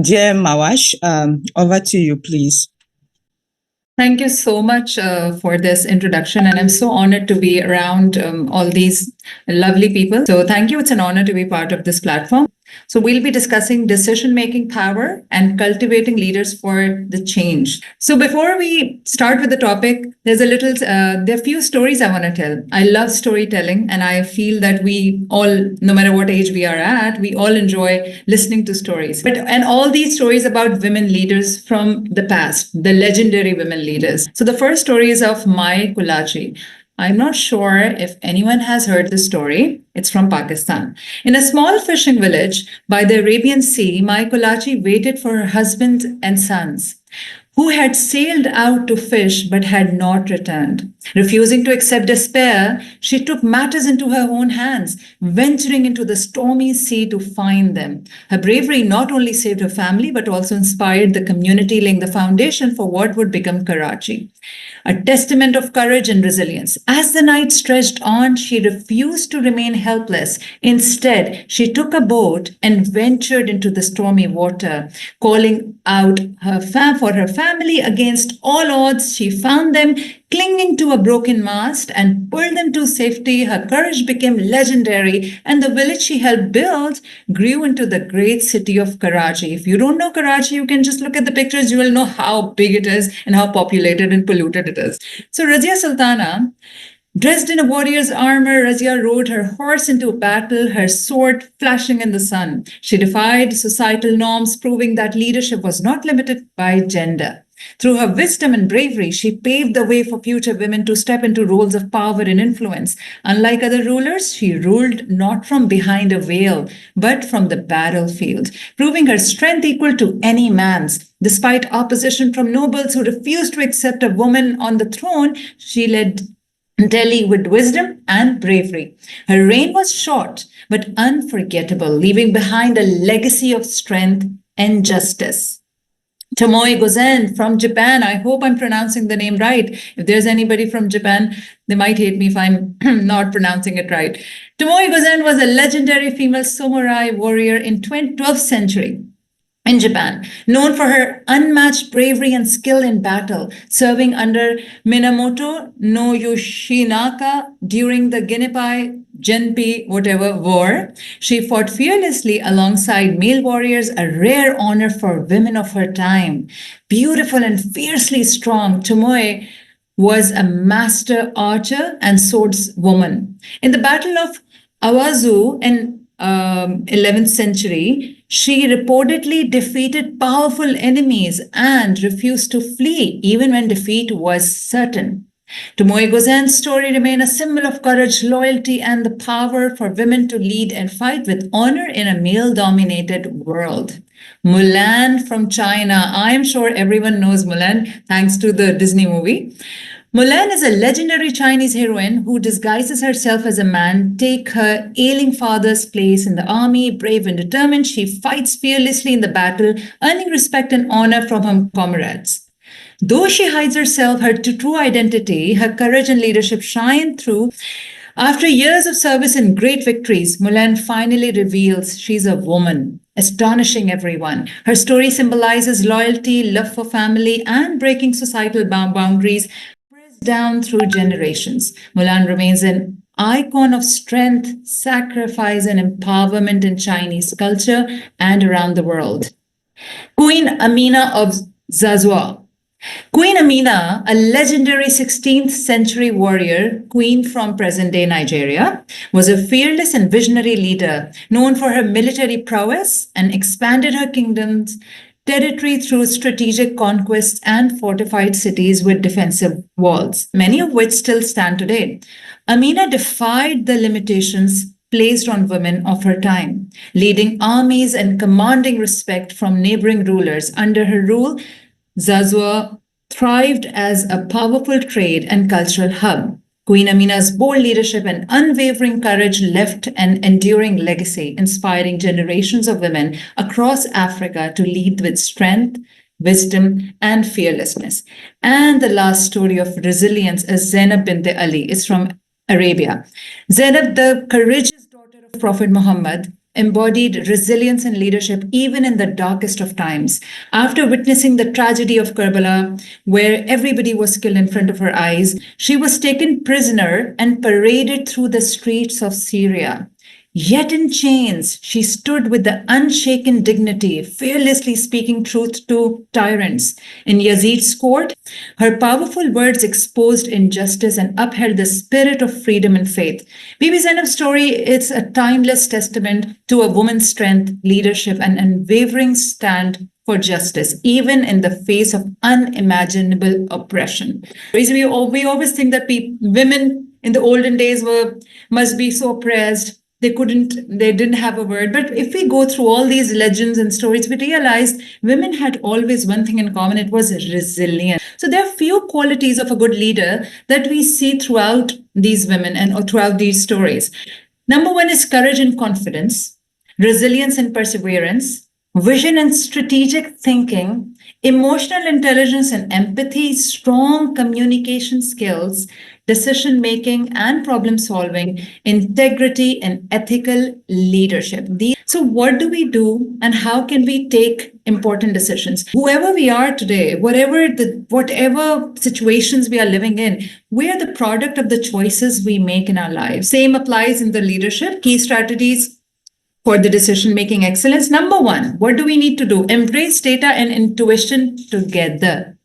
Dear Mawash, over to you, please. Thank you so much for this introduction. And I'm so honored to be around all these lovely people. So, thank you. It's an honor to be part of this platform. So, we'll be discussing decision making power and cultivating leaders for the change. So, before we start with the topic, there are a few stories I want to tell. I love storytelling, and I feel that we all, no matter what age we are at, we all enjoy listening to stories. And all these stories about women leaders from the past, the legendary women leaders. So, the first story is of Mai Kulachi. I'm not sure if anyone has heard this story. It's from Pakistan. In a small fishing village by the Arabian Sea, Mai Kulachi waited for her husband and sons, who had sailed out to fish but had not returned. Refusing to accept despair, she took matters into her own hands, venturing into the stormy sea to find them. Her bravery not only saved her family but also inspired the community, laying the foundation for what would become Karachi, a testament of courage and resilience. As the night stretched on, she refused to remain helpless. Instead, she took a boat and ventured into the stormy water, calling out for her family against all odds. She found them clinging to a broken mast and pulled them to safety. Her courage became legendary, and the village she helped build grew into the great city of Karachi. If you don't know Karachi, you can just look at the pictures. You will know how big it is and how populated and polluted it is. So Razia Sultana, dressed in a warrior's armor, Razia rode her horse into battle, her sword flashing in the sun. She defied societal norms, proving that leadership was not limited by gender. Through her wisdom and bravery, she paved the way for future women to step into roles of power and influence. Unlike other rulers, she ruled not from behind a veil, but from the battlefield, proving her strength equal to any man's. Despite opposition from nobles who refused to accept a woman on the throne, she led Delhi with wisdom and bravery. Her reign was short but unforgettable, leaving behind a legacy of strength and justice. Tomoe Gozen from Japan. I hope I'm pronouncing the name right. If there's anybody from Japan, they might hate me if I'm not pronouncing it right. Tomoe Gozen was a legendary female samurai warrior in 12th century in Japan, known for her unmatched bravery and skill in battle, serving under Minamoto no Yoshinaka during the Genpei whatever war. She fought fearlessly alongside male warriors, a rare honor for women of her time. Beautiful and fiercely strong, Tomoe was a master archer and swordswoman. In the Battle of Awazu in 11th century, she reportedly defeated powerful enemies and refused to flee even when defeat was certain. Tomoe Gozen's story remains a symbol of courage, loyalty, and the power for women to lead and fight with honor in a male-dominated world. Mulan from China. I am sure everyone knows Mulan thanks to the Disney movie. Mulan is a legendary Chinese heroine who disguises herself as a man, take her ailing father's place in the army. Brave and determined, she fights fearlessly in the battle, earning respect and honor from her comrades. Though she hides herself, her true identity, her courage and leadership shine through. After years of service and great victories, Mulan finally reveals she's a woman, astonishing everyone. Her story symbolizes loyalty, love for family, and breaking societal boundaries down through generations. Mulan remains an icon of strength, sacrifice, and empowerment in Chinese culture and around the world. Queen Amina of Zazua. Queen Amina, a legendary 16th century warrior, queen from present day Nigeria, was a fearless and visionary leader known for her military prowess and expanded her kingdom's territory through strategic conquests and fortified cities with defensive walls, many of which still stand today. Amina defied the limitations placed on women of her time, leading armies and commanding respect from neighboring rulers. Under her rule, Zazua thrived as a powerful trade and cultural hub. Queen Amina's bold leadership and unwavering courage left an enduring legacy, inspiring generations of women across Africa to lead with strength, wisdom, and fearlessness. And the last story of resilience is Zainab bint Ali. It's from Arabia. Zainab, the courageous daughter of Prophet Muhammad, embodied resilience and leadership even in the darkest of times. After witnessing the tragedy of Karbala, where everybody was killed in front of her eyes, she was taken prisoner and paraded through the streets of Syria. Yet in chains, she stood with the unshaken dignity, fearlessly speaking truth to tyrants. In Yazid's court, her powerful words exposed injustice and upheld the spirit of freedom and faith. Bibi Zainab's story is a timeless testament to a woman's strength, leadership, and unwavering stand for justice, even in the face of unimaginable oppression. We always think that women in the olden days must be so oppressed. They didn't have a word. But if we go through all these legends and stories, we realize women had always one thing in common. It was resilience. So there are few qualities of a good leader that we see throughout these women and throughout these stories. Number one is courage and confidence, resilience and perseverance, vision and strategic thinking, emotional intelligence and empathy, strong communication skills, decision-making and problem-solving, integrity and ethical leadership. So what do we do and how can we take important decisions? Whoever we are today, whatever situations we are living in, we are the product of the choices we make in our lives. Same applies in the leadership. Key strategies for the decision-making excellence. Number one, what do we need to do? Embrace data and intuition together.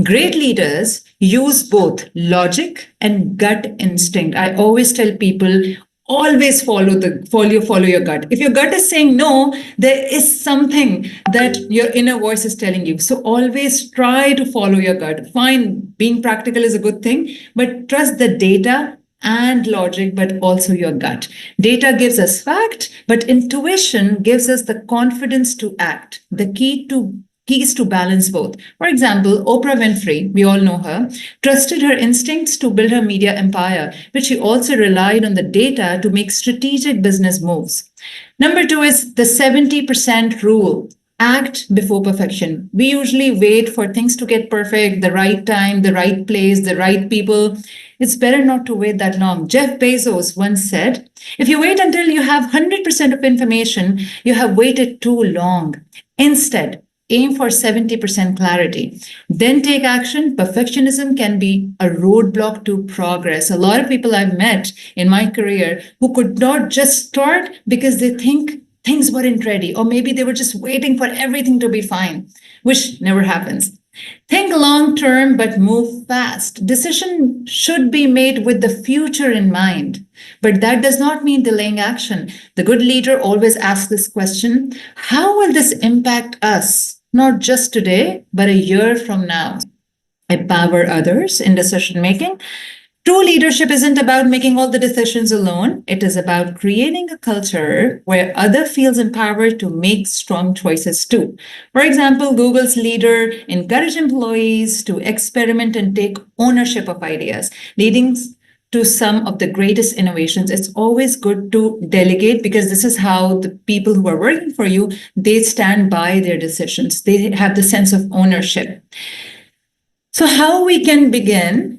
Great leaders use both logic and gut instinct. I always tell people, always follow your gut. If your gut is saying no, there is something that your inner voice is telling you. So always try to follow your gut. Fine, being practical is a good thing, but trust the data and logic, but also your gut. Data gives us fact, but intuition gives us the confidence to act. The keys to balance both. For example, Oprah Winfrey, we all know her, trusted her instincts to build her media empire, but she also relied on the data to make strategic business moves. Number two is the 70% rule. Act before perfection. We usually wait for things to get perfect, the right time, the right place, the right people. It's better not to wait that long. Jeff Bezos once said, if you wait until you have 100% of information, you have waited too long. Instead, aim for 70% clarity. Then take action. Perfectionism can be a roadblock to progress. A lot of people I've met in my career who could not just start because they think things weren't ready, or maybe they were just waiting for everything to be fine, which never happens. Think long term, but move fast. Decision should be made with the future in mind, but that does not mean delaying action. The good leader always asks this question: how will this impact us? Not just today, but a year from now. Empower others in decision making. True leadership isn't about making all the decisions alone. It is about creating a culture where others feel empowered to make strong choices too. For example, Google's leader encouraged employees to experiment and take ownership of ideas, leading to some of the greatest innovations. It's always good to delegate, because this is how the people who are working for you, they stand by their decisions. They have the sense of ownership. So how we can begin?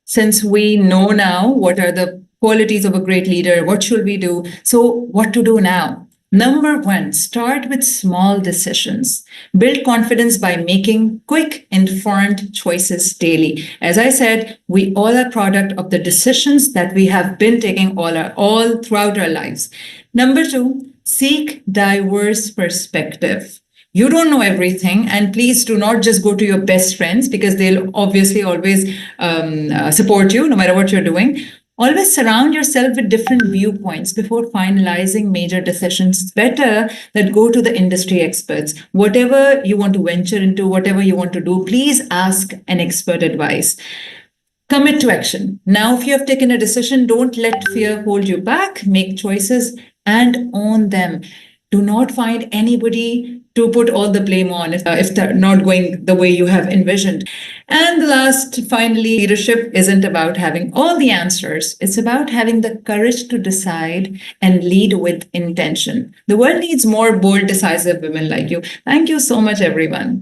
Since we know now what are the qualities of a great leader, what should we do? So what to do now? Number one, start with small decisions. Build confidence by making quick, informed choices daily. As I said, we all are product of the decisions that we have been taking all throughout our lives. Number two, seek diverse perspective. You don't know everything, and please do not just go to your best friends, because they'll obviously always support you no matter what you're doing. Always surround yourself with different viewpoints before finalizing major decisions. It's better that go to the industry experts. Whatever you want to venture into, whatever you want to do, please ask an expert advice. Commit to action. Now, if you have taken a decision, don't let fear hold you back. Make choices and own them. Do not find anybody to put all the blame on if they're not going the way you have envisioned. And the last, finally, leadership isn't about having all the answers. It's about having the courage to decide and lead with intention. The world needs more bold, decisive women like you. Thank you so much, everyone.